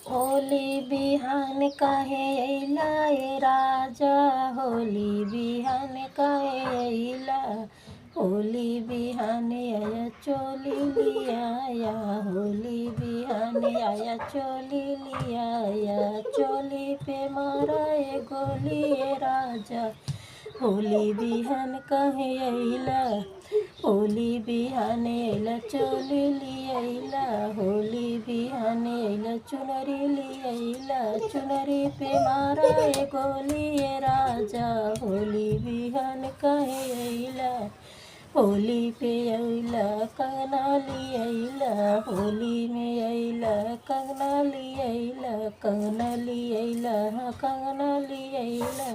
होली बिहान काहे अइला ए राजा, होली बिहान काहे अइला। होली बिहान आया चोली लिया, होली बिहान आया चोली लिया, चोली पे मारा ए गोली ए राजा। होली बिहान काहे अइला, होली बिहान अइला चोली लिया, होली बिहान अइला चुनरी लिया, चुनरी पे मारा ए गोली ए राजा। होली बिहान काहे अइला, होली पे अइला कंगना लिया, होली में अइला कंगना लिया, कंगना लिया, कंगना लिया,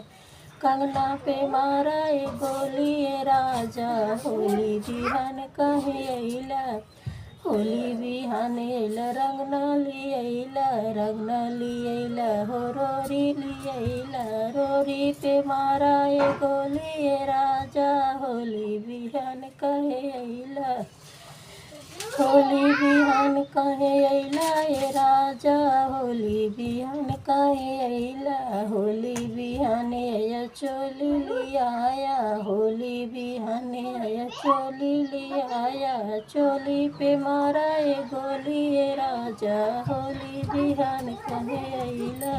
कंगना पे मारा ए गोली ए राजा। होली बिहान काहे अइला, होली बिहान अइला रंगना लिया, रंगना लिया, हो रोरी लिया, रोरी पे मारा ए गोली ए राजा। होली बिहान काहे अइला, होली बिहान काहे अइला ए राजा। होली बिहान काहे अइला, होली बिहान आया चोली लिया, होली बिहान आया चोली लिया, चोली पे मारा ए गोली ए राजा। होली बिहान काहे अइला।